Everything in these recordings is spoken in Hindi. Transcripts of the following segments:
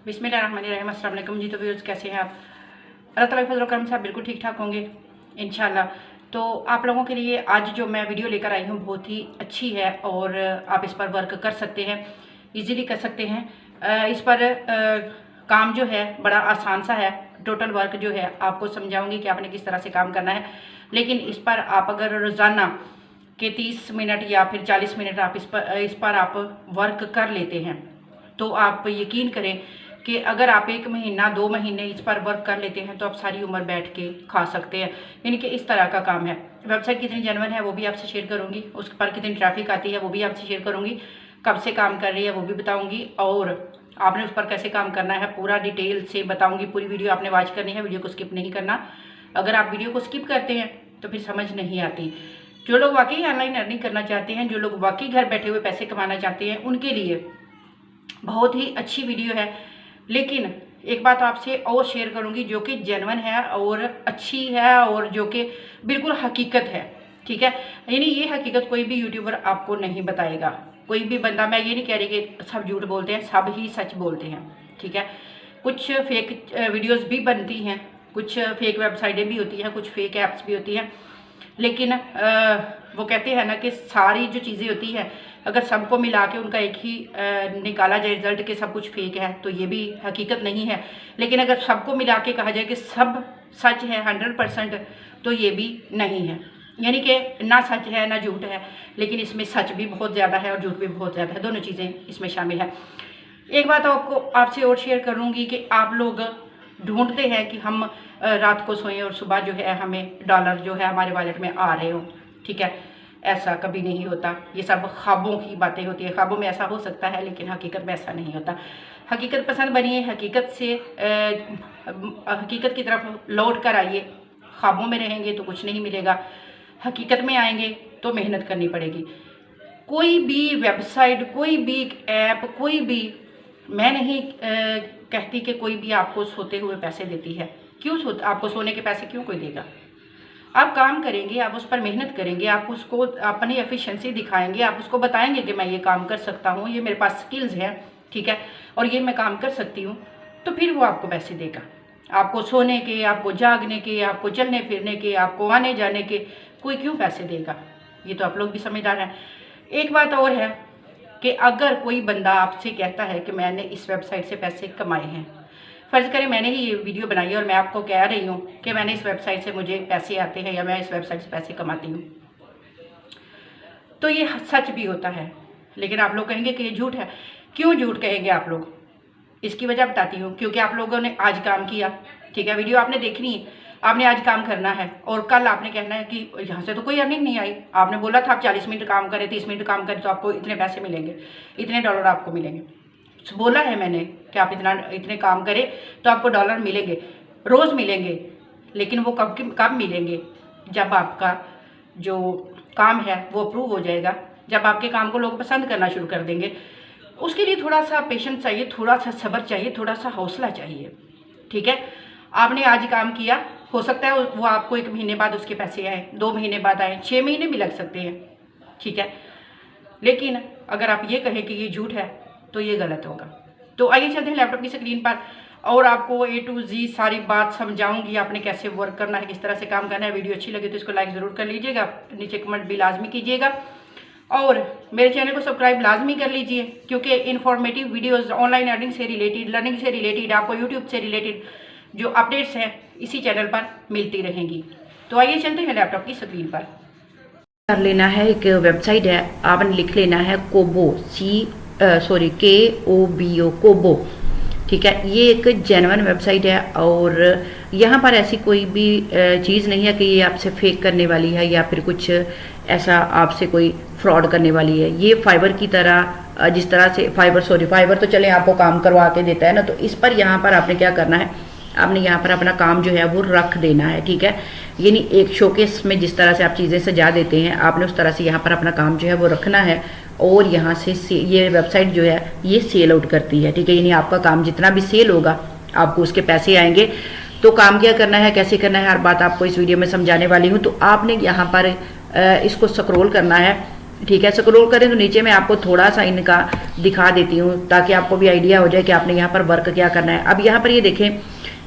बिस्मिल्लाहिर्रहमानिर्रहीम। अस्सलाम वालेकुम जी। तो व्यूअर्स कैसे हैं आप? अल्लाह ताला के फजल करम से आप बिल्कुल ठीक ठाक होंगे इंशाल्लाह। तो आप लोगों के लिए आज जो मैं वीडियो लेकर आई हूँ बहुत ही अच्छी है और आप इस पर वर्क कर सकते हैं, इजीली कर सकते हैं। इस पर काम जो है बड़ा आसान सा है। टोटल वर्क जो है आपको समझाऊंगी कि आपने किस तरह से काम करना है। लेकिन इस पर आप अगर रोज़ाना के 30 मिनट या फिर 40 मिनट आप इस पर आप वर्क कर लेते हैं तो आप यकीन करें कि अगर आप 1 महीना 2 महीने इस पर वर्क कर लेते हैं तो आप सारी उम्र बैठ के खा सकते हैं। यानी कि इस तरह का काम है। वेबसाइट कितनी जेन्युइन है वो भी आपसे शेयर करूंगी, उस पर कितनी ट्रैफिक आती है वो भी आपसे शेयर करूंगी, कब से काम कर रही है वो भी बताऊंगी और आपने उस पर कैसे काम करना है पूरा डिटेल से बताऊंगी। पूरी वीडियो आपने वॉच करनी है, वीडियो को स्किप नहीं करना। अगर आप वीडियो को स्किप करते हैं तो फिर समझ नहीं आती। जो लोग वाकई ऑनलाइन अर्निंग करना चाहते हैं, जो लोग वाकई घर बैठे हुए पैसे कमाना चाहते हैं, उनके लिए बहुत ही अच्छी वीडियो है। लेकिन एक बात आपसे और शेयर करूंगी जो कि जेन्युइन है और अच्छी है और जो कि बिल्कुल हकीकत है, ठीक है। यानी ये हकीकत कोई भी यूट्यूबर आपको नहीं बताएगा। कोई भी बंदा, मैं ये नहीं कह रही कि सब झूठ बोलते हैं, सब ही सच बोलते हैं, ठीक है। कुछ फेक वीडियोस भी बनती हैं, कुछ फेक वेबसाइटें भी होती हैं, कुछ फेक ऐप्स भी होती हैं। लेकिन वो कहते हैं ना कि सारी जो चीज़ें होती हैं अगर सबको मिला के उनका एक ही निकाला जाए रिजल्ट के सब कुछ फेक है तो ये भी हकीकत नहीं है। लेकिन अगर सबको मिला के कहा जाए कि सब सच है 100% तो ये भी नहीं है। यानी कि ना सच है ना झूठ है, लेकिन इसमें सच भी बहुत ज़्यादा है और झूठ भी बहुत ज़्यादा है, दोनों चीज़ें इसमें शामिल है। एक बात आपसे और शेयर करूँगी कि आप लोग ढूंढते हैं कि हम रात को सोएं और सुबह जो है हमें डॉलर जो है हमारे वॉलेट में आ रहे हों, ठीक है। ऐसा कभी नहीं होता, ये सब ख्वाबों की बातें होती है। ख्वाबों में ऐसा हो सकता है लेकिन हकीकत में ऐसा नहीं होता। हकीकत पसंद बनिए, हकीकत की तरफ लौट कर आइए। ख्वाबों में रहेंगे तो कुछ नहीं मिलेगा, हकीकत में आएंगे तो मेहनत करनी पड़ेगी। कोई भी वेबसाइट, कोई भी ऐप, कोई भी, मैं नहीं कहती कि कोई भी आपको सोते हुए पैसे देती है। क्यों आपको सोने के पैसे क्यों कोई देगा? आप काम करेंगे, आप उस पर मेहनत करेंगे, आप उसको अपनी एफिशिएंसी दिखाएंगे, आप उसको बताएंगे कि मैं ये काम कर सकता हूँ, ये मेरे पास स्किल्स हैं, ठीक है, और ये मैं काम कर सकती हूँ, तो फिर वो आपको पैसे देगा। आपको सोने के, आपको जागने के, आपको चलने फिरने के, आपको आने जाने के कोई क्यों पैसे देगा? ये तो आप लोग भी समझदार हैं। एक बात और है कि अगर कोई बंदा आपसे कहता है कि मैंने इस वेबसाइट से पैसे कमाए हैं, फ़र्ज़ करें मैंने ही ये वीडियो बनाई है और मैं आपको कह रही हूँ कि मैंने इस वेबसाइट से मुझे पैसे आते हैं या मैं इस वेबसाइट से पैसे कमाती हूँ, तो ये सच भी होता है। लेकिन आप लोग कहेंगे कि ये झूठ है। क्यों झूठ कहेंगे आप लोग? इसकी वजह बताती हूँ। क्योंकि आप लोगों ने आज काम किया, ठीक है, वीडियो आपने देखनी है, आपने आज काम करना है और कल आपने कहना है कि यहाँ से तो कोई अर्निंग नहीं आई। आपने बोला था आप 40 मिनट काम करें, 30 मिनट काम करें तो आपको इतने पैसे मिलेंगे, इतने डॉलर आपको मिलेंगे। बोला है मैंने कि आप इतने काम करें तो आपको डॉलर मिलेंगे, रोज़ मिलेंगे। लेकिन वो कब मिलेंगे? जब आपका जो काम है वो अप्रूव हो जाएगा, जब आपके काम को लोग पसंद करना शुरू कर देंगे। उसके लिए थोड़ा सा पेशेंस चाहिए, थोड़ा सा सब्र चाहिए, थोड़ा सा हौसला चाहिए, ठीक है। आपने आज काम किया, हो सकता है वो आपको 1 महीने बाद उसके पैसे आए, 2 महीने बाद आए, 6 महीने भी लग सकते हैं, ठीक है। लेकिन अगर आप ये कहें कि ये झूठ है तो ये गलत होगा। तो आइए चलते हैं लैपटॉप की स्क्रीन पर और आपको A to Z सारी बात समझाऊंगी, आपने कैसे वर्क करना है, किस तरह से काम करना है। वीडियो अच्छी लगे तो इसको लाइक ज़रूर कर लीजिएगा, नीचे कमेंट भी लाजमी कीजिएगा और मेरे चैनल को सब्सक्राइब लाजमी कर लीजिए, क्योंकि इन्फॉर्मेटिव वीडियोस ऑनलाइन अर्निंग से रिलेटेड, लर्निंग से रिलेटेड, आपको यूट्यूब से रिलेटेड जो अपडेट्स हैं इसी चैनल पर मिलती रहेंगी। तो आइए चलते हैं लैपटॉप की स्क्रीन पर। कर लेना है, एक वेबसाइट है, आपने लिख लेना है कोबो, KOBO, कोबो, ठीक है। ये एक जेन्युइन वेबसाइट है और यहाँ पर ऐसी कोई भी चीज़ नहीं है कि ये आपसे फेक करने वाली है या फिर कुछ ऐसा आपसे कोई फ्रॉड करने वाली है। ये फाइबर की तरह, जिस तरह से फाइबर तो चले आपको काम करवा के देता है ना, तो इस पर यहाँ पर आपने क्या करना है, आपने यहाँ पर अपना काम जो है वो रख देना है, ठीक है। यानी एक शोकेस में जिस तरह से आप चीज़ें सजा देते हैं, आपने उस तरह से यहाँ पर अपना काम जो है वो रखना है और यहाँ से ये वेबसाइट जो है ये सेल आउट करती है, ठीक है। यानी आपका काम जितना भी सेल होगा आपको उसके पैसे आएंगे। तो काम क्या करना है, कैसे करना है, हर बात आपको इस वीडियो में समझाने वाली हूँ। तो आपने यहाँ पर इसको स्क्रॉल करना है, ठीक है। स्क्रॉल करें तो नीचे मैं आपको थोड़ा सा इनका दिखा देती हूँ ताकि आपको भी आइडिया हो जाए कि आपने यहाँ पर वर्क क्या करना है। अब यहाँ पर ये देखें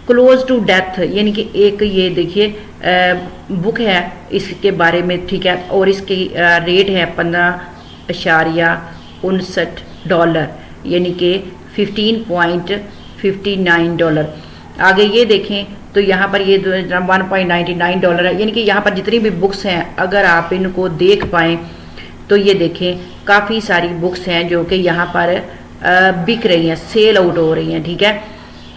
क्लोज टू डेथ, यानी कि एक ये देखिए बुक है इसके बारे में, ठीक है, और इसकी रेट है $15.59, यानी कि $15.59। आगे ये देखें तो यहाँ पर ये $1.99 है, यानी कि यहाँ पर जितनी भी बुक्स हैं अगर आप इनको देख पाएँ तो ये देखें काफ़ी सारी बुक्स हैं जो कि यहाँ पर बिक रही हैं, सेल आउट हो रही हैं, ठीक है।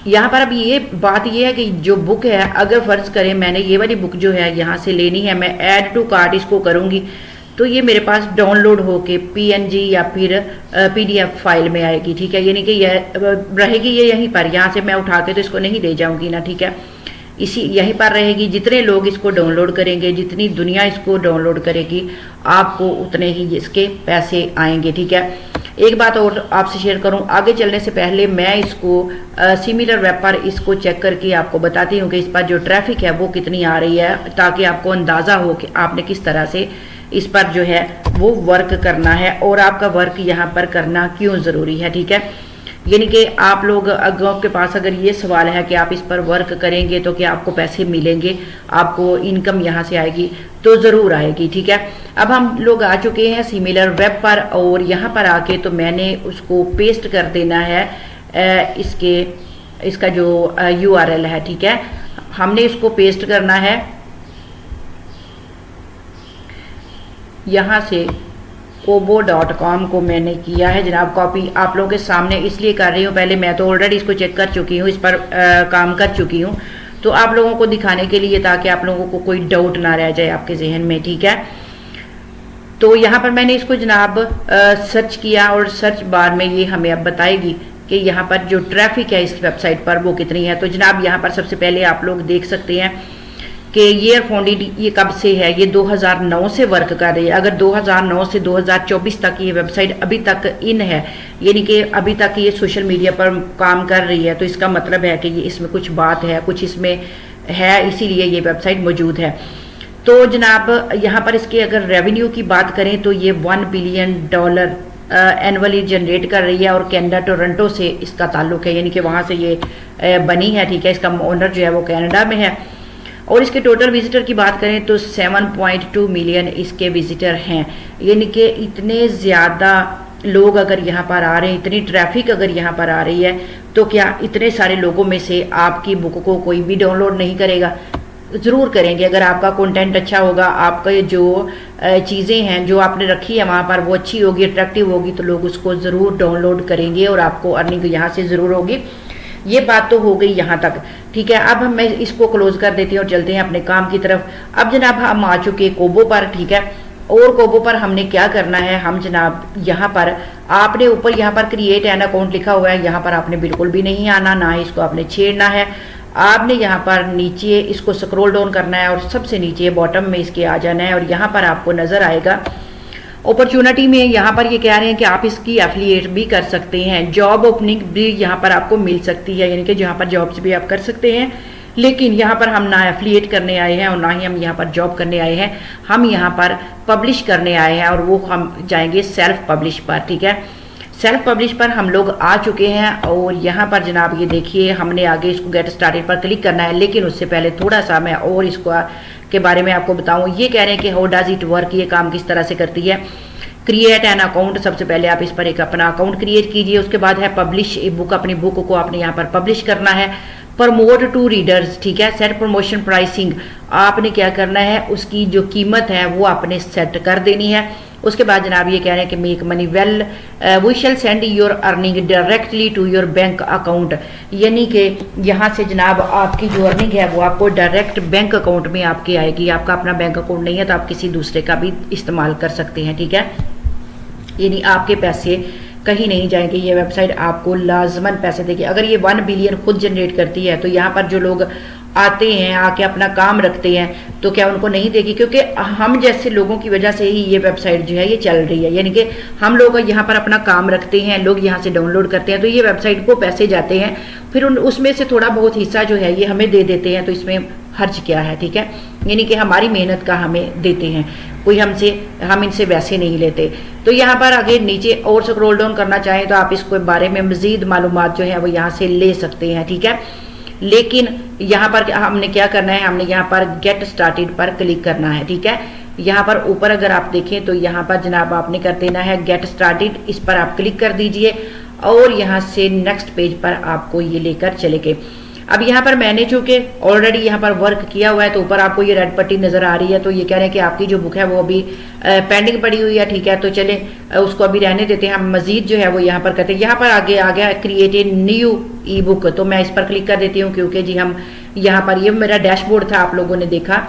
यहाँ पर अब ये बात ये है कि जो बुक है, अगर फ़र्ज़ करें मैंने ये वाली बुक जो है यहाँ से लेनी है, मैं ऐड टू कार्ट इसको करूँगी तो ये मेरे पास डाउनलोड होके PNG या फिर PDF फाइल में आएगी, ठीक है, यानी कि यह रहेगी ये यहीं पर, यहाँ से मैं उठा के तो इसको नहीं ले जाऊँगी ना, ठीक है, इसी यहीं पर रहेगी। जितने लोग इसको डाउनलोड करेंगे, जितनी दुनिया इसको डाउनलोड करेगी, आपको उतने ही इसके पैसे आएंगे, ठीक है। एक बात और आपसे शेयर करूं, आगे चलने से पहले मैं इसको सिमिलर वेब पर इसको चेक करके आपको बताती हूं कि इस पर जो ट्रैफिक है वो कितनी आ रही है, ताकि आपको अंदाज़ा हो कि आपने किस तरह से इस पर जो है वो वर्क करना है और आपका वर्क यहाँ पर करना क्यों ज़रूरी है, ठीक है। यानी कि आप लोग के पास अगर ये सवाल है कि आप इस पर वर्क करेंगे तो क्या आपको पैसे मिलेंगे, आपको इनकम यहाँ से आएगी, तो ज़रूर आएगी, ठीक है। अब हम लोग आ चुके हैं सिमिलर वेब पर और यहाँ पर आके तो मैंने उसको पेस्ट कर देना है इसका जो URL है, ठीक है, हमने इसको पेस्ट करना है यहाँ से। kobo.com को मैंने किया है जनाब कॉपी, आप लोगों के सामने इसलिए कर रही हूँ, पहले मैं तो ऑलरेडी इसको चेक कर चुकी हूँ, इस पर काम कर चुकी हूँ, तो आप लोगों को दिखाने के लिए ताकि आप लोगों को कोई डाउट ना रह जाए आपके जहन में, ठीक है। तो यहाँ पर मैंने इसको जनाब सर्च किया और सर्च बार में ये हमें अब बताएगी कि यहाँ पर जो ट्रैफिक है इस वेबसाइट पर वो कितनी है। तो जनाब यहाँ पर सबसे पहले आप लोग देख सकते हैं कि ईयर फाउंडेड ये कब से है, ये 2009 से वर्क कर रही है। अगर 2009 से 2024 तक ये वेबसाइट अभी तक इन है, यानी कि अभी तक ये सोशल मीडिया पर काम कर रही है, तो इसका मतलब है कि ये इसमें कुछ बात है, कुछ इसमें है, इसीलिए ये वेबसाइट मौजूद है। तो जनाब यहाँ पर इसके अगर रेवेन्यू की बात करें तो ये $1 बिलियन एनुअली जनरेट कर रही है और कनाडा टोरंटो से इसका ताल्लुक है, यानी कि वहाँ से ये बनी है, ठीक है। इसका ओनर जो है वो कनाडा में है। और इसके टोटल विजिटर की बात करें तो 7.2 मिलियन इसके विजिटर हैं, यानी कि इतने ज़्यादा लोग अगर यहाँ पर आ रहे हैं, इतनी ट्रैफिक अगर यहाँ पर आ रही है, तो क्या इतने सारे लोगों में से आपकी बुक को कोई भी डाउनलोड नहीं करेगा? ज़रूर करेंगे। अगर आपका कंटेंट अच्छा होगा, आपका जो चीज़ें हैं जो आपने रखी है वहाँ पर वो अच्छी होगी, अट्रैक्टिव होगी, तो लोग उसको ज़रूर डाउनलोड करेंगे और आपको अर्निंग यहाँ से ज़रूर होगी। ये बात तो हो गई यहाँ तक, ठीक है। अब मैं इसको क्लोज कर देती हूँ और चलते हैं अपने काम की तरफ। अब जनाब हम आ चुके कोबो पर, ठीक है। और कोबो पर हमने क्या करना है, हम जनाब यहाँ पर आपने ऊपर यहाँ पर क्रिएट एन अकाउंट लिखा हुआ है, यहाँ पर आपने बिल्कुल भी नहीं आना, ना ही इसको आपने छेड़ना है। आपने यहाँ पर नीचे इसको स्क्रॉल डाउन करना है और सबसे नीचे बॉटम में इसके आ जाना है और यहाँ पर आपको नज़र आएगा अपॉर्चुनिटी में। यहाँ पर ये कह रहे हैं कि आप इसकी एफिलिएट भी कर सकते हैं, जॉब ओपनिंग भी यहाँ पर आपको मिल सकती है, यानी कि जहाँ पर जॉब्स भी आप कर सकते हैं। लेकिन यहाँ पर हम ना एफिलिएट करने आए हैं और ना ही हम यहाँ पर जॉब करने आए हैं, हम यहाँ पर पब्लिश करने आए हैं और वो हम जाएंगे सेल्फ पब्लिश पर, ठीक है। सेल्फ पब्लिश पर हम लोग आ चुके हैं और यहाँ पर जनाब ये देखिए हमने आगे इसको गेट स्टार्टेड पर क्लिक करना है। लेकिन उससे पहले थोड़ा सा मैं और इसको के बारे में आपको बताऊं। ये कह रहे हैं कि हाउ डज इट वर्क, ये काम किस तरह से करती है। क्रिएट एन अकाउंट, सबसे पहले आप इस पर एक अपना अकाउंट क्रिएट कीजिए। उसके बाद है पब्लिश ए बुक, अपनी बुक को आपने यहाँ पर पब्लिश करना है। प्रमोट टू रीडर्स, ठीक है। सेट प्रमोशन प्राइसिंग, आपने क्या करना है, उसकी जो कीमत है वो आपने सेट कर देनी है। उसके बाद जनाब ये कह रहे हैं कि make money well, we shall send your earning directly to your bank account, यानी कि यहाँ से जनाब आपकी जो अर्निंग है वो आपको डायरेक्ट बैंक अकाउंट में आपके आएगी। आपका अपना बैंक अकाउंट नहीं है तो आप किसी दूसरे का भी इस्तेमाल कर सकते हैं, ठीक है। यानी आपके पैसे कहीं नहीं जाएंगे, ये वेबसाइट आपको लाजमन पैसे देगी। अगर ये 1 बिलियन खुद जनरेट करती है तो यहाँ पर जो लोग आते हैं, आके अपना काम रखते हैं, तो क्या उनको नहीं देगी? क्योंकि हम जैसे लोगों की वजह से ही ये वेबसाइट जो है ये चल रही है। यानी कि हम लोग यहाँ पर अपना काम रखते हैं, लोग यहाँ से डाउनलोड करते हैं, तो ये वेबसाइट को पैसे जाते हैं, फिर उसमें से थोड़ा बहुत हिस्सा जो है ये हमें दे देते हैं। तो इसमें हर्ज क्या है, ठीक है। यानी कि हमारी मेहनत का हमें देते हैं। कोई हम इनसे वैसे नहीं लेते। तो यहाँ पर अगर नीचे और स्क्रॉल डाउन करना चाहें तो आप इसके बारे में मज़ीद मालूमात जो है वो यहाँ से ले सकते हैं, ठीक है। लेकिन यहाँ पर हमने क्या करना है, हमने यहाँ पर गेट स्टार्टेड पर क्लिक करना है, ठीक है। यहाँ पर ऊपर अगर आप देखें तो यहाँ पर जनाब आपने कर देना है गेट स्टार्टेड, इस पर आप क्लिक कर दीजिए और यहाँ से नेक्स्ट पेज पर आपको ये लेकर चलेंगे। अब यहाँ पर मैंने चूंकि ऑलरेडी यहाँ पर वर्क किया हुआ है तो ऊपर आपको ये रेड पट्टी नज़र आ रही है, तो ये कह रहे हैं कि आपकी जो बुक है वो अभी पेंडिंग पड़ी हुई है, ठीक है। तो चले उसको अभी रहने देते हैं, हम मजीद जो है वो यहाँ पर करते हैं। यहाँ पर आगे आ गया create a new E book, तो मैं इस पर क्लिक कर देती हूँ क्योंकि जी हम यहाँ पर ये मेरा डैशबोर्ड था, आप लोगों ने देखा,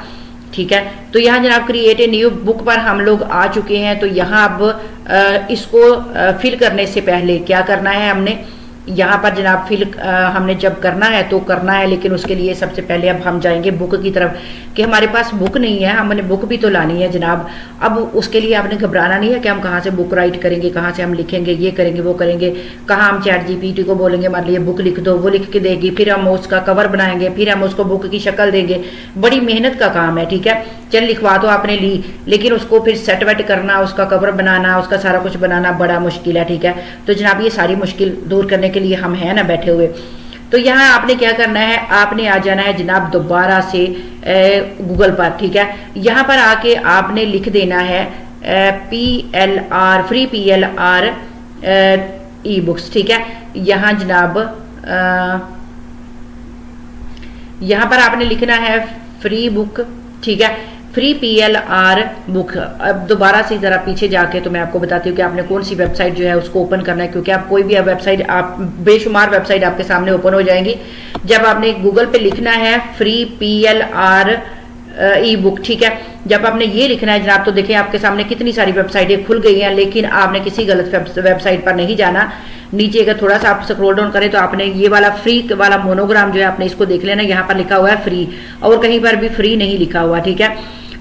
ठीक है। तो यहाँ जनाब क्रिएट ए न्यू बुक पर हम लोग आ चुके हैं। तो यहाँ अब इसको फिल करने से पहले क्या करना है, हमने यहाँ पर जनाब फिल हमने जब करना है तो करना है, लेकिन उसके लिए सबसे पहले अब हम जाएंगे बुक की तरफ कि हमारे पास बुक नहीं है, हमने बुक भी तो लानी है जनाब। अब उसके लिए आपने घबराना नहीं है कि हम कहाँ से बुक राइट करेंगे, कहाँ से हम लिखेंगे, ये करेंगे वो करेंगे, कहाँ हम चैट जीपीटी को बोलेंगे मान लीजिए बुक लिख दो, वो लिख के देगी, फिर हम उसका कवर बनाएंगे, फिर हम उसको बुक की शक्ल देंगे, बड़ी मेहनत का काम है, ठीक है। चल लिखवा तो आपने ली, लेकिन उसको फिर सेट वेट करना, उसका कवर बनाना, उसका सारा कुछ बनाना बड़ा मुश्किल है, ठीक है। तो जनाब ये सारी मुश्किल दूर करने के लिए हम हैं ना बैठे हुए। तो यहाँ आपने क्या करना है, आपने आ जाना है जनाब दोबारा से गूगल पर, ठीक है। यहाँ पर आके आपने लिख देना है PLR free PLR e books, ठीक है। यहाँ जनाब यहाँ पर आपने लिखना है फ्री बुक, ठीक है, फ्री PLR बुक। अब दोबारा से जरा पीछे जाके तो मैं आपको बताती हूँ कि आपने कौन सी वेबसाइट जो है उसको ओपन करना है, क्योंकि आप कोई भी वेबसाइट, आप बेशुमार वेबसाइट आपके सामने ओपन हो जाएंगी। जब आपने गूगल पे लिखना है फ्री PLR ई बुक, ठीक है, जब आपने ये लिखना है जनाब तो देखें आपके सामने कितनी सारी वेबसाइटें खुल गई हैं, लेकिन आपने किसी गलत वेबसाइट पर नहीं जाना। नीचे अगर थोड़ा सा आप स्क्रॉल डाउन करें तो आपने ये वाला फ्री वाला मोनोग्राम जो है आपने इसको देख लेना, यहाँ पर लिखा हुआ है फ्री और कहीं पर भी फ्री नहीं लिखा हुआ, ठीक है।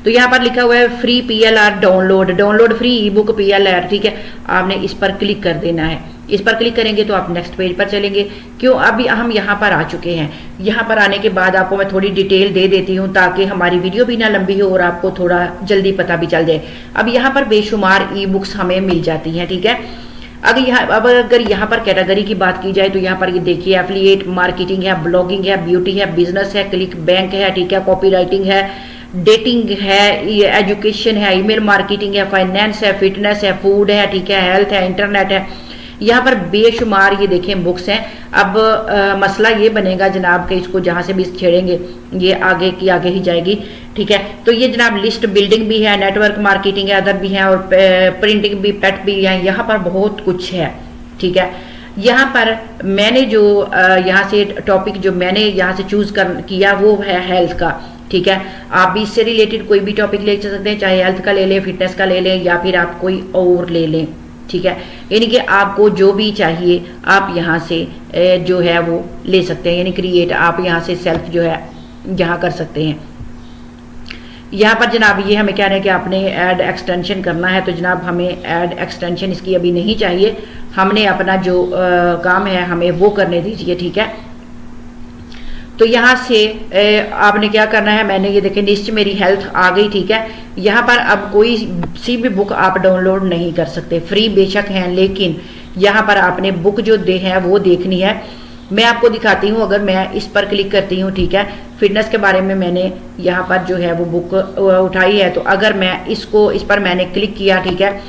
तो यहाँ पर लिखा हुआ है फ्री PLR डाउनलोड फ्री ई बुक PLR, ठीक है। आपने इस पर क्लिक कर देना है, इस पर क्लिक करेंगे तो आप नेक्स्ट पेज पर चलेंगे। क्यों, अभी हम यहाँ पर आ चुके हैं। यहाँ पर आने के बाद आपको मैं थोड़ी डिटेल दे देती हूँ ताकि हमारी वीडियो भी ना लंबी हो और आपको थोड़ा जल्दी पता भी चल जाए। अब यहाँ पर बेशुमार ई बुक्स हमें मिल जाती हैं, ठीक है। अगर यहाँ पर कैटेगरी की बात की जाए तो यहाँ पर ये देखिए एफिलिएट मार्केटिंग है, ब्लॉगिंग है, ब्यूटी है, बिजनेस है, क्लिक बैंक है, ठीक है, कॉपी राइटिंग है, डेटिंग है, एजुकेशन है, ईमेल मार्केटिंग है, फाइनेंस है, फिटनेस है, फूड है, ठीक है, हेल्थ है, इंटरनेट है। यहाँ पर बेशुमार ये देखें बुक्स हैं। अब मसला ये बनेगा जनाब कि इसको जहाँ से भी छेड़ेंगे ये आगे की आगे ही जाएगी, ठीक है। तो ये जनाब लिस्ट बिल्डिंग भी है, नेटवर्क मार्केटिंग है, अदर भी है और प्रिंटिंग भी, पेट भी है, यहाँ पर बहुत कुछ है, ठीक है। यहाँ पर मैंने जो यहाँ से टॉपिक जो मैंने यहाँ से चूज किया वो है हेल्थ का, ठीक है। आप भी इससे रिलेटेड कोई भी टॉपिक ले सकते हैं, चाहे हेल्थ का ले लें, फिटनेस का ले लें या फिर आप कोई और ले लें, ठीक है। यानी कि आपको जो भी चाहिए आप यहाँ से जो है वो ले सकते हैं, यानी क्रिएट आप यहाँ से सेल्फ जो है यहाँ कर सकते हैं। यहाँ पर जनाब ये हमें कह रहे हैं कि आपने ऐड एक्सटेंशन करना है, तो जनाब हमें ऐड एक्सटेंशन इसकी अभी नहीं चाहिए, हमने अपना जो काम है हमें वो करने दीजिए, ठीक है। तो यहाँ से आपने क्या करना है, मैंने ये देखें लिस्ट मेरी हेल्थ आ गई, ठीक है। यहाँ पर अब कोई सी भी बुक आप डाउनलोड नहीं कर सकते, फ्री बेशक हैं, लेकिन यहाँ पर आपने बुक जो दे है वो देखनी है। मैं आपको दिखाती हूँ, अगर मैं इस पर क्लिक करती हूँ, ठीक है, फिटनेस के बारे में मैंने यहाँ पर जो है वो बुक उठाई है, तो अगर मैं इस पर मैंने क्लिक किया, ठीक है।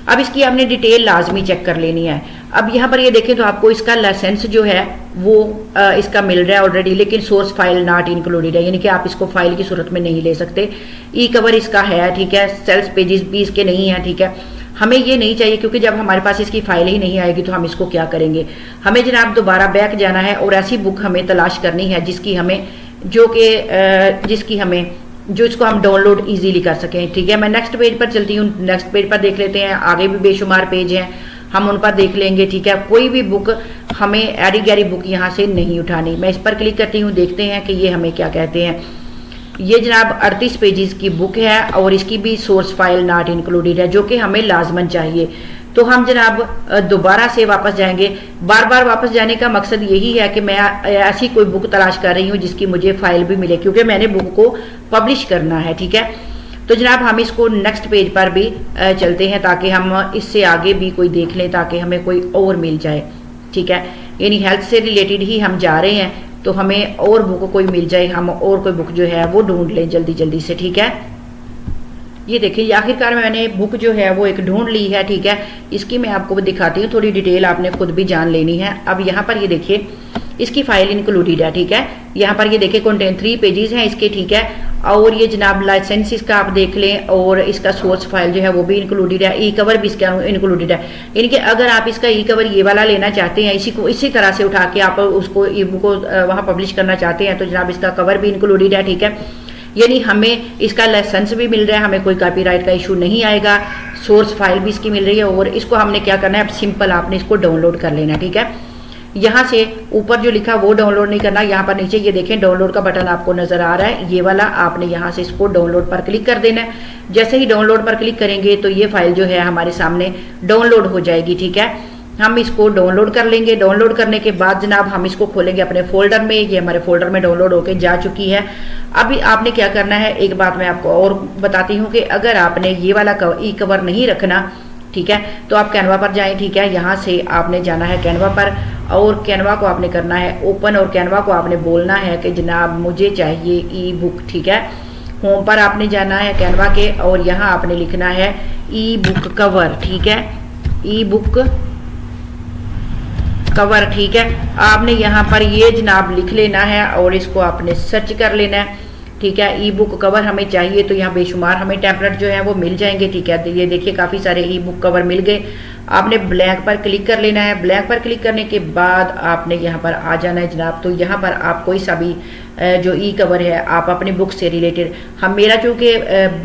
अब इसकी आपने डिटेल लाजमी चेक कर लेनी है। अब यहाँ पर ये देखें तो आपको इसका लाइसेंस जो है वो इसका मिल रहा है ऑलरेडी, लेकिन सोर्स फाइल नॉट इंक्लूडेड है, यानी कि आप इसको फाइल की सूरत में नहीं ले सकते। ई कवर इसका है, ठीक है, सेल्स पेजेस भी इसके नहीं है, ठीक है। हमें ये नहीं चाहिए क्योंकि जब हमारे पास इसकी फाइल ही नहीं आएगी तो हम इसको क्या करेंगे। हमें जनाब दोबारा बैक जाना है और ऐसी बुक हमें तलाश करनी है जिसकी हमें जो इसको हम डाउनलोड इजीली कर सकें, ठीक है। मैं नेक्स्ट पेज पर चलती हूँ, नेक्स्ट पेज पर देख लेते हैं, आगे भी बेशुमार पेज हैं, हम उन पर देख लेंगे, ठीक है। कोई भी बुक हमें एरी गैरी बुक यहाँ से नहीं उठानी। मैं इस पर क्लिक करती हूँ, देखते हैं कि ये हमें क्या कहते हैं। ये जनाब 38 पेजेस की बुक है और इसकी भी सोर्स फाइल नॉट इंक्लूडेड है, जो कि हमें लाजमन चाहिए। तो हम जनाब दोबारा से वापस जाएंगे। बार बार वापस जाने का मकसद यही है कि मैं ऐसी कोई बुक तलाश कर रही हूँ जिसकी मुझे फाइल भी मिले, क्योंकि मैंने बुक को पब्लिश करना है, ठीक है। तो जनाब हम इसको नेक्स्ट पेज पर भी चलते हैं ताकि हम इससे आगे भी कोई देख लें, ताकि हमें कोई और मिल जाए। ठीक है, यानी हेल्थ से रिलेटेड ही हम जा रहे हैं, तो हमें और बुक कोई मिल जाए, हम और कोई बुक जो है वो ढूंढ लें जल्दी जल्दी से। ठीक है, ये देखिए आखिरकार मैंने बुक जो है वो एक ढूंढ ली है। ठीक है, इसकी मैं आपको दिखाती हूँ, थोड़ी डिटेल आपने खुद भी जान लेनी है। अब यहाँ पर ये देखिए इसकी फाइल इंक्लूडेड है। ठीक है, यहाँ पर ये देखिए कंटेंट 3 पेजेस हैं इसके। ठीक है, और ये जनाब लाइसेंस का आप देख लें, और इसका सोर्स फाइल जो है वो भी इंक्लूडेड है, ई कवर भी इसका इंक्लूडेड है। यानी कि अगर आप इसका ई कवर ये वाला लेना चाहते हैं, इसी तरह से उठा के आप उसको ई बुक को वहाँ पब्लिश करना चाहते हैं, तो जनाब इसका कवर भी इंक्लूडेड है। ठीक है, यानी हमें इसका लाइसेंस भी मिल रहा है, हमें कोई कॉपीराइट का इशू नहीं आएगा, सोर्स फाइल भी इसकी मिल रही है। और इसको हमने क्या करना है, अब सिंपल आपने इसको डाउनलोड कर लेना। ठीक है, यहाँ से ऊपर जो लिखा वो डाउनलोड नहीं करना, यहाँ पर नीचे ये देखें डाउनलोड का बटन आपको नजर आ रहा है, ये वाला आपने यहाँ से इसको डाउनलोड पर क्लिक कर देना है। जैसे ही डाउनलोड पर क्लिक करेंगे तो ये फाइल जो है हमारे सामने डाउनलोड हो जाएगी। ठीक है, हम इसको डाउनलोड कर लेंगे। डाउनलोड करने के बाद जनाब हम इसको खोलेंगे अपने फोल्डर में, ये हमारे फोल्डर में डाउनलोड होके जा चुकी है। अभी आपने क्या करना है, एक बात मैं आपको और बताती हूँ कि अगर आपने ये वाला ई कवर नहीं रखना, ठीक है, तो आप कैनवा पर जाएं। ठीक है, यहाँ से आपने जाना है कैनवा पर, और कैनवा को आपने करना है ओपन, और कैनवा को आपने बोलना है कि जनाब मुझे चाहिए ई बुक। ठीक है, होम पर आपने जाना है कैनवा के, और यहाँ आपने लिखना है ई बुक कवर। ठीक है, ई बुक कवर। ठीक है, आपने यहाँ पर ये जनाब लिख लेना है और इसको आपने सर्च कर लेना है। ठीक है, ई बुक कवर हमें चाहिए, तो यहाँ बेशुमार हमें टेम्पलेट जो है वो मिल जाएंगे। ठीक है, तो ये देखिए काफ़ी सारे ई बुक कवर मिल गए। आपने ब्लैंक पर क्लिक कर लेना है। ब्लैंक पर क्लिक करने के बाद आपने यहाँ पर आ जाना है जनाब। तो यहाँ पर आप कोई सा भी जो ई कवर है आप अपनी बुक से रिलेटेड, हम मेरा चूँकि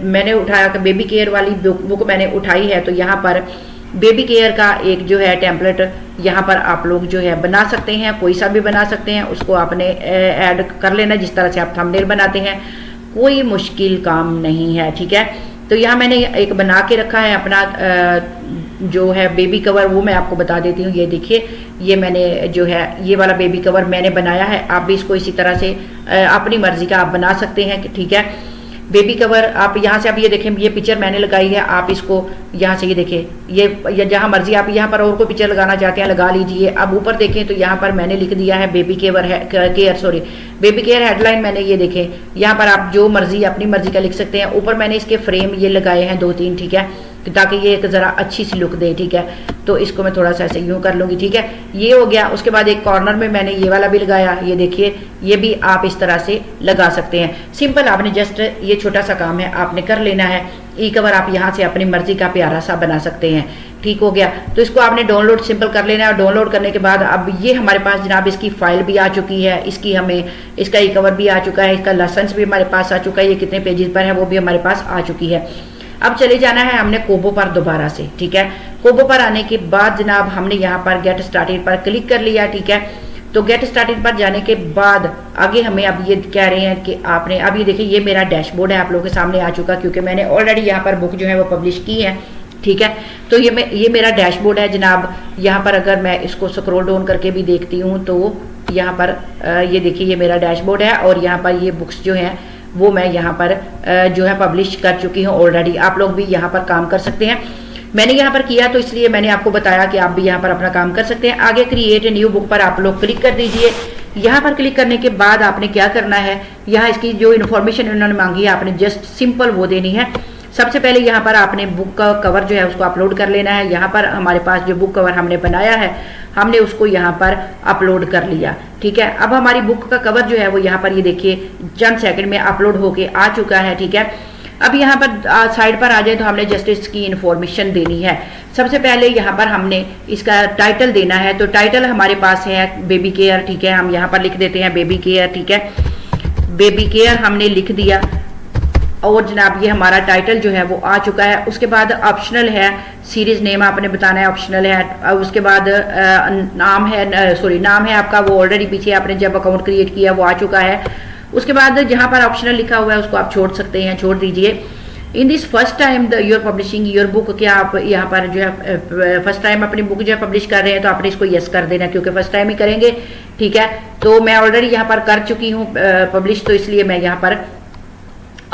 मैंने उठाया बेबी केयर वाली बुक मैंने उठाई है, तो यहाँ पर बेबी केयर का एक जो है टेम्पलेट यहाँ पर आप लोग जो है बना सकते हैं, कोई सा भी बना सकते हैं, उसको आपने ऐड कर लेना जिस तरह से आप थंबनेल बनाते हैं, कोई मुश्किल काम नहीं है। ठीक है, तो यहाँ मैंने एक बना के रखा है अपना जो है बेबी कवर, वो मैं आपको बता देती हूँ। ये देखिए, ये मैंने जो है ये वाला बेबी कवर मैंने बनाया है, आप भी इसको इसी तरह से अपनी मर्जी का आप बना सकते हैं। ठीक है, बेबी कवर आप यहाँ से, आप ये देखें ये पिक्चर मैंने लगाई है, आप इसको यहाँ से ये देखें ये जहाँ मर्जी आप यहाँ पर और कोई पिक्चर लगाना चाहते हैं लगा लीजिए। अब ऊपर देखें तो यहाँ पर मैंने लिख दिया है बेबी बेबी केयर हेडलाइन मैंने ये देखें, यहाँ पर आप जो मर्जी अपनी मर्जी का लिख सकते हैं। ऊपर मैंने इसके फ्रेम ये लगाए हैं 2-3। ठीक है, ताकि ये एक ज़रा अच्छी सी लुक दे। ठीक है, तो इसको मैं थोड़ा सा ऐसे यूँ कर लूँगी। ठीक है, ये हो गया। उसके बाद एक कॉर्नर में मैंने ये वाला भी लगाया, ये देखिए, ये भी आप इस तरह से लगा सकते हैं। सिंपल, आपने जस्ट ये छोटा सा काम है आपने कर लेना है। ई कवर आप यहाँ से अपनी मर्जी का प्यारा सा बना सकते हैं। ठीक हो गया, तो इसको आपने डाउनलोड सिंपल कर लेना है। और डाउनलोड करने के बाद अब ये हमारे पास जनाब इसकी फाइल भी आ चुकी है, इसकी हमें इसका ई कवर भी आ चुका है, इसका लाइसेंस भी हमारे पास आ चुका है, ये कितने पेजेस पर है वो भी हमारे पास आ चुकी है। अब चले जाना है हमने कोबो पर दोबारा से। ठीक है, कोबो पर आने के बाद जनाब हमने यहाँ पर गेट स्टार्टेड पर क्लिक कर लिया। ठीक है, तो गेट स्टार्टेड पर जाने के बाद आगे हमें अब ये कह रहे हैं कि आपने, अब ये देखिए ये मेरा डैशबोर्ड है आप लोगों के सामने आ चुका, क्योंकि मैंने ऑलरेडी यहाँ पर बुक जो है वो पब्लिश की है। ठीक है, तो ये मेरा डैशबोर्ड है जनाब। यहाँ पर अगर मैं इसको स्क्रॉल डाउन करके भी देखती हूँ तो यहाँ पर ये देखिए ये मेरा डैशबोर्ड है, और यहाँ पर ये बुक्स जो हैं वो मैं यहाँ पर जो है पब्लिश कर चुकी हूँ ऑलरेडी। आप लोग भी यहाँ पर काम कर सकते हैं। मैंने यहाँ पर किया तो इसलिए मैंने आपको बताया कि आप भी यहाँ पर अपना काम कर सकते हैं। आगे क्रिएट ए न्यू बुक पर आप लोग क्लिक कर दीजिए। यहाँ पर क्लिक करने के बाद आपने क्या करना है, यहाँ इसकी जो इन्फॉर्मेशन उन्होंने मांगी है आपने जस्ट सिंपल वो देनी है। सबसे पहले यहाँ पर आपने बुक का कवर जो है उसको अपलोड कर लेना है। यहाँ पर हमारे पास जो बुक कवर हमने बनाया है हमने उसको यहाँ पर अपलोड कर लिया। ठीक है, अब हमारी बुक का कवर जो है वो यहाँ पर ये देखिए चंद सेकंड में अपलोड होके आ चुका है। ठीक है, अब यहाँ पर साइड पर आ जाए तो हमने जस्ट इसकी इन्फॉर्मेशन देनी है। सबसे पहले यहाँ पर हमने इसका टाइटल देना है, तो टाइटल हमारे पास है बेबी केयर। ठीक है, हम यहाँ पर लिख देते हैं बेबी केयर। ठीक है, बेबी केयर हमने लिख दिया, और जनाब ये हमारा टाइटल जो है वो आ चुका है। उसके बाद ऑप्शनल है, सीरीज नेम आपने बताना है, ऑप्शनल है। उसके बाद नाम है आपका, वो ऑलरेडी पीछे आपने जब अकाउंट क्रिएट किया वो आ चुका है। उसके बाद जहाँ पर ऑप्शनल लिखा हुआ है उसको आप छोड़ सकते हैं, छोड़ दीजिए। In this first time you are publishing your book, क्या आप यहाँ पर जो है फर्स्ट टाइम अपनी बुक जो है पब्लिश कर रहे हैं, तो आपने इसको यस कर देना, क्योंकि फर्स्ट टाइम ही करेंगे। ठीक है, तो मैं ऑलरेडी यहाँ पर कर चुकी हूँ पब्लिश, तो इसलिए मैं यहाँ पर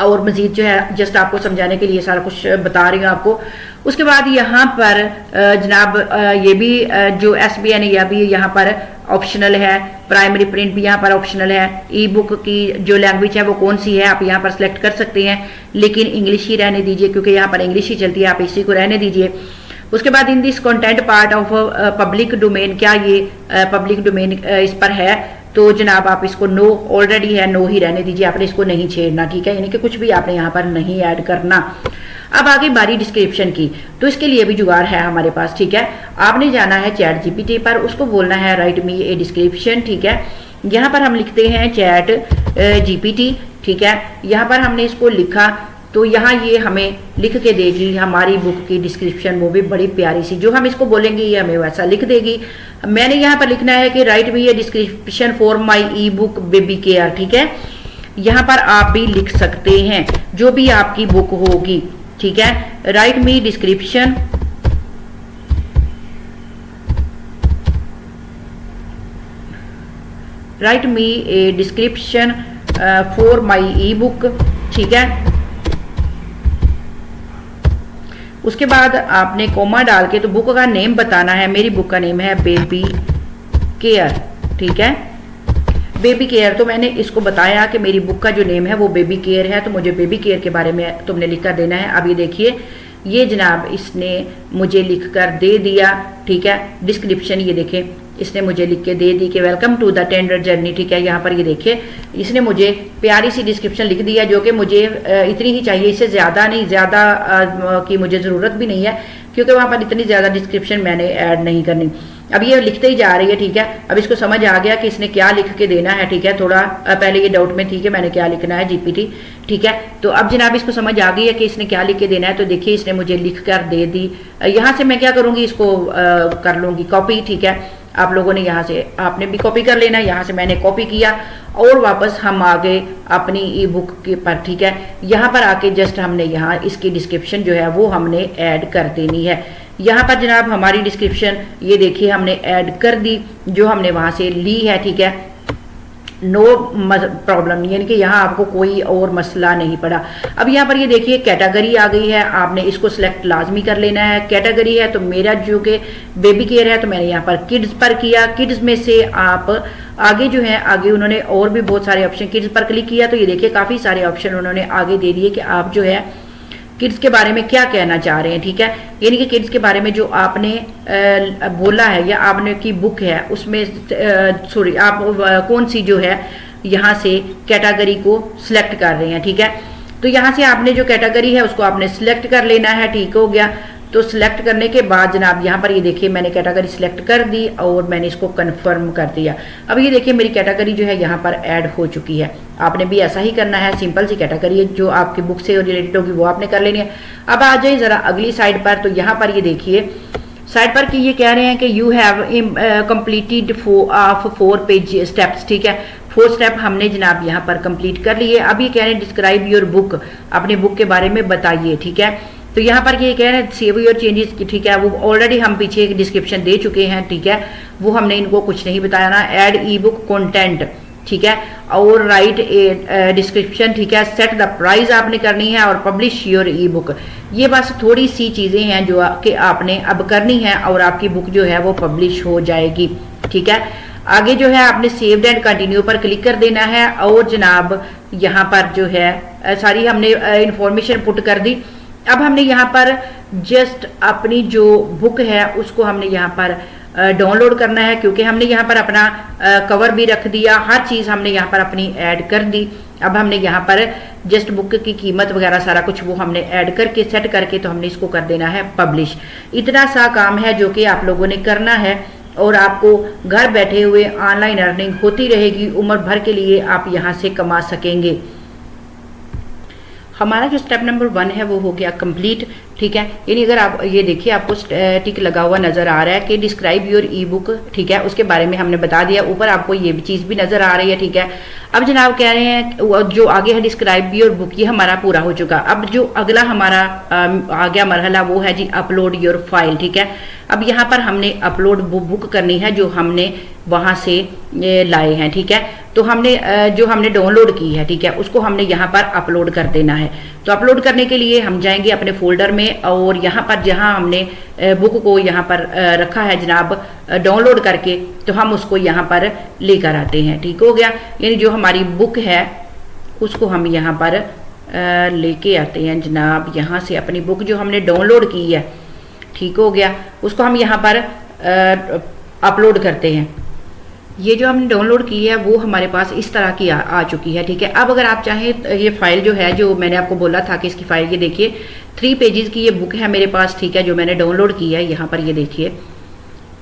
और मज़ीद जो है जस्ट आपको समझाने के लिए सारा कुछ बता रही हूँ आपको। उसके बाद यहाँ पर जनाब ये भी जो SBN है यह भी यहाँ पर ऑप्शनल है, प्राइमरी प्रिंट भी यहाँ पर ऑप्शनल है। ई बुक की जो लैंग्वेज है वो कौन सी है आप यहाँ पर सिलेक्ट कर सकते हैं, लेकिन इंग्लिश ही रहने दीजिए क्योंकि यहाँ पर इंग्लिश ही चलती है, आप इसी को रहने दीजिए। उसके बाद in this content part of public domain, क्या ये पब्लिक डोमेन इस पर है, तो जनाब आप इसको नो, ऑलरेडी है नो ही रहने दीजिए, आपने इसको नहीं छेड़ना, ठीक है, यानी कि कुछ भी आपने यहाँ पर नहीं ऐड करना। अब आगे बारी डिस्क्रिप्शन की, तो इसके लिए भी जुगाड़ है हमारे पास, ठीक है। आपने जाना है चैट GPT पर, उसको बोलना है राइट मी ए डिस्क्रिप्शन, ठीक है। यहाँ पर हम लिखते हैं चैट GPT, ठीक है। यहाँ पर हमने इसको लिखा तो यहाँ ये हमें लिख के देगी हमारी बुक की डिस्क्रिप्शन, वो भी बड़ी प्यारी सी, जो हम इसको बोलेंगे ये हमें वैसा लिख देगी। मैंने यहाँ पर लिखना है कि right me a description for my E book baby care, ठीक है। यहाँ पर आप भी लिख सकते हैं जो भी आपकी बुक होगी, ठीक है। Right me description right me a description for my E book, ठीक है। उसके बाद आपने कोमा डाल के तो बुक का नेम बताना है। मेरी बुक का नेम है बेबी केयर, ठीक है। बेबी केयर, तो मैंने इसको बताया कि मेरी बुक का जो नेम है वो बेबी केयर है, तो मुझे बेबी केयर के बारे में तुमने लिख कर देना है। अब ये देखिए ये जनाब इसने मुझे लिख कर दे दिया, ठीक है। डिस्क्रिप्शन ये देखें इसने मुझे लिख के दे दी कि welcome to the tender journey, ठीक है। यहाँ पर ये देखिए इसने मुझे प्यारी सी डिस्क्रिप्शन लिख दिया, जो कि मुझे इतनी ही चाहिए, इससे ज़्यादा नहीं, ज़्यादा की मुझे ज़रूरत भी नहीं है क्योंकि वहाँ पर इतनी ज़्यादा डिस्क्रिप्शन मैंने ऐड नहीं करनी। अब ये लिखते ही जा रही है, ठीक है। अब इसको समझ आ गया कि इसने क्या लिख के देना है, ठीक है। थोड़ा पहले ये डाउट में थी कि मैंने क्या लिखना है GPT, ठीक है। तो अब जनाब इसको समझ आ गई है कि इसने क्या लिख के देना है, तो देखिए इसने मुझे लिख कर दे दी। यहाँ से मैं क्या करूँगी, इसको कर लूँगी कॉपी, ठीक है। आप लोगों ने यहाँ से आपने भी कॉपी कर लेना, यहाँ से मैंने कॉपी किया और वापस हम आ गए अपनी ई बुक के पर, ठीक है। यहाँ पर आके जस्ट हमने यहाँ इसकी डिस्क्रिप्शन जो है वो हमने ऐड कर देनी है। यहाँ पर जनाब हमारी डिस्क्रिप्शन ये देखिए हमने ऐड कर दी जो हमने वहाँ से ली है, ठीक है। नो प्रॉब्लम, यानी कि यहाँ आपको कोई और मसला नहीं पड़ा। अब यहाँ पर ये देखिए कैटेगरी आ गई है, आपने इसको सिलेक्ट लाजमी कर लेना है। कैटेगरी है तो मेरा जो कि बेबी केयर है तो मैंने यहाँ पर किड्स पर किया। किड्स में से आप आगे जो है आगे उन्होंने और भी बहुत सारे ऑप्शन, किड्स पर क्लिक किया तो ये देखिए काफ़ी सारे ऑप्शन उन्होंने आगे दे दिए कि आप जो है किड्स के बारे में क्या कहना चाह रहे हैं, ठीक है। यानी कि किड्स के बारे में जो आपने बोला है या आपने की बुक है उसमें सॉरी आप कौन सी जो है यहाँ से कैटेगरी को सिलेक्ट कर रहे हैं, ठीक है। तो यहाँ से आपने जो कैटेगरी है उसको आपने सिलेक्ट कर लेना है, ठीक हो गया। तो सिलेक्ट करने के बाद जनाब यहाँ पर ये देखिए मैंने कैटेगरी सिलेक्ट कर दी और मैंने इसको कंफर्म कर दिया। अब ये देखिए मेरी कैटेगरी जो है यहाँ पर ऐड हो चुकी है। आपने भी ऐसा ही करना है, सिंपल सी कैटेगरी है जो आपकी बुक से रिलेटेड होगी वो आपने कर लेनी है। अब आ जाए ज़रा अगली साइड पर, तो यहाँ पर ये देखिए साइड पर कि ये कह रहे हैं कि you have completed 4 page steps, ठीक है। 4 स्टेप हमने जनाब यहाँ पर कंप्लीट कर लिए। अब ये कह रहे हैं डिस्क्राइब योर बुक, अपनी बुक के बारे में बताइए, ठीक है। तो यहाँ पर ये कह रहे हैं सेव योर चेंजेस, ठीक है। वो ऑलरेडी हम पीछे एक डिस्क्रिप्शन दे चुके हैं, ठीक है। वो हमने इनको कुछ नहीं बताया ना। ऐड ई बुक कंटेंट, ठीक है, और राइट ए डिस्क्रिप्शन, ठीक है। सेट द प्राइस आपने करनी है और पब्लिश योर ई बुक। ये बस थोड़ी सी चीज़ें हैं जो कि आपने अब करनी है और आपकी बुक जो है वो पब्लिश हो जाएगी, ठीक है। आगे जो है आपने सेव्ड एंड कंटिन्यू पर क्लिक कर देना है और जनाब यहाँ पर जो है सारी हमने इंफॉर्मेशन पुट कर दी। अब हमने यहाँ पर जस्ट अपनी जो बुक है उसको हमने यहाँ पर डाउनलोड करना है, क्योंकि हमने यहाँ पर अपना कवर भी रख दिया, हर चीज़ हमने यहाँ पर अपनी ऐड कर दी। अब हमने यहाँ पर जस्ट बुक की कीमत वगैरह सारा कुछ वो हमने ऐड करके सेट करके तो हमने इसको कर देना है पब्लिश। इतना सा काम है जो कि आप लोगों ने करना है और आपको घर बैठे हुए ऑनलाइन अर्निंग होती रहेगी, उम्र भर के लिए आप यहाँ से कमा सकेंगे। हमारा जो स्टेप नंबर 1 है वो हो गया कंप्लीट, ठीक है। यानी अगर आप ये देखिए आपको टिक लगा हुआ नज़र आ रहा है कि डिस्क्राइब योर ई बुक, ठीक है, उसके बारे में हमने बता दिया। ऊपर आपको ये भी चीज़ भी नज़र आ रही है, ठीक है। अब जनाब कह रहे हैं जो आगे है डिस्क्राइब योर बुक, ये हमारा पूरा हो चुका। अब जो अगला हमारा आ गया मरहला वो है जी अपलोड योर फाइल, ठीक है। अब यहाँ पर हमने अपलोड बुक करनी है जो हमने वहाँ से लाए हैं, ठीक है। तो हमने जो हमने डाउनलोड की है, ठीक है, उसको हमने यहाँ पर अपलोड कर देना है। तो अपलोड करने के लिए हम जाएंगे अपने फोल्डर में और यहाँ पर जहाँ हमने बुक को यहाँ पर रखा है जनाब डाउनलोड करके, तो हम उसको यहाँ पर लेकर आते हैं, ठीक हो गया। यानी जो हमारी बुक है उसको हम यहाँ पर लेके आते हैं जनाब, यहाँ से अपनी बुक जो हमने डाउनलोड की है, ठीक हो गया, उसको हम यहाँ पर अपलोड करते हैं। ये जो हमने डाउनलोड की है वो हमारे पास इस तरह की आ चुकी है, ठीक है। अब अगर आप चाहें ये फाइल जो है, जो मैंने आपको बोला था कि इसकी फाइल, ये देखिए 3 पेजेस की ये बुक है मेरे पास, ठीक है, जो मैंने डाउनलोड की है। यहाँ पर ये देखिए,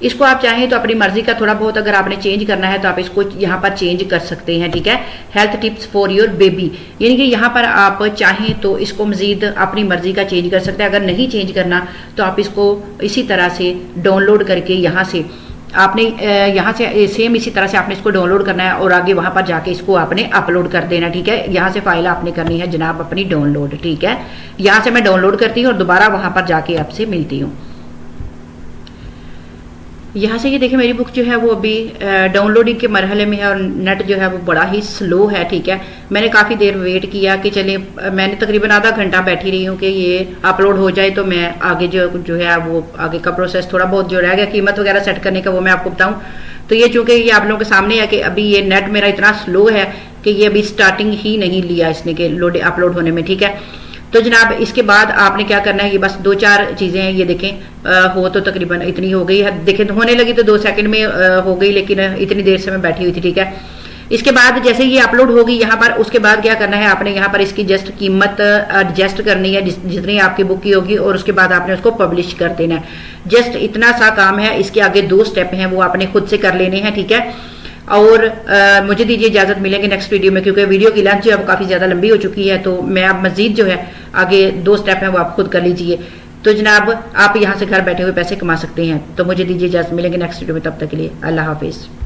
इसको आप चाहें तो अपनी मर्जी का थोड़ा बहुत अगर आपने चेंज करना है तो आप इसको यहाँ पर चेंज कर सकते हैं, ठीक है। Health tips for your baby, यानी कि यहाँ पर आप चाहें तो इसको मजीद अपनी मर्जी का चेंज कर सकते हैं। अगर नहीं चेंज करना तो आप इसको इसी तरह से डाउनलोड करके यहाँ से आपने यहाँ से सेम इसी तरह से आपने इसको डाउनलोड करना है और आगे वहाँ पर जाके इसको आपने अपलोड कर देना, ठीक है। यहाँ से फाइल आपने करनी है जनाब अपनी डाउनलोड, ठीक है। यहाँ से मैं डाउनलोड करती हूँ और दोबारा वहाँ पर जाके आपसे मिलती हूँ। यहाँ से ये देखिए मेरी बुक जो है वो अभी डाउनलोडिंग के मरहले में है और नेट जो है वो बड़ा ही स्लो है, ठीक है। मैंने काफ़ी देर वेट किया कि चले, मैंने तकरीबन आधा घंटा बैठी रही हूँ कि ये अपलोड हो जाए तो मैं आगे जो है वो आगे का प्रोसेस थोड़ा बहुत जो रह गया कीमत वगैरह सेट करने का वो मैं आपको बताऊँ। तो ये चूँकि ये आप लोगों के सामने है कि अभी ये नेट मेरा इतना स्लो है कि ये अभी स्टार्टिंग ही नहीं लिया इसने के अपलोड होने में, ठीक है। तो जनाब इसके बाद आपने क्या करना है, ये बस 2-4 चीज़ें हैं, ये देखें हो तो तकरीबन इतनी हो गई है, देखें तो होने लगी तो 2 सेकंड में हो गई, लेकिन इतनी देर से मैं बैठी हुई थी, ठीक है। इसके बाद जैसे ये अपलोड होगी यहाँ पर, उसके बाद क्या करना है आपने यहाँ पर इसकी जस्ट कीमत एडजस्ट करनी है जितनी आपकी बुक की होगी और उसके बाद आपने उसको पब्लिश कर देना है। जस्ट इतना सा काम है, इसके आगे 2 स्टेप हैं वो आपने खुद से कर लेने हैं, ठीक है। और मुझे दीजिए इजाज़त, मिलेंगे नेक्स्ट वीडियो में, क्योंकि वीडियो की लेंथ जो है वो काफ़ी ज़्यादा लंबी हो चुकी है। तो मैं अब मज़ीद जो है आगे 2 स्टेप हैं वो आप खुद कर लीजिए। तो जनाब आप यहाँ से घर बैठे हुए पैसे कमा सकते हैं। तो मुझे दीजिए इजाज़त, मिलेंगे नेक्स्ट वीडियो में, तब तक के लिए अल्लाह हाफिज़।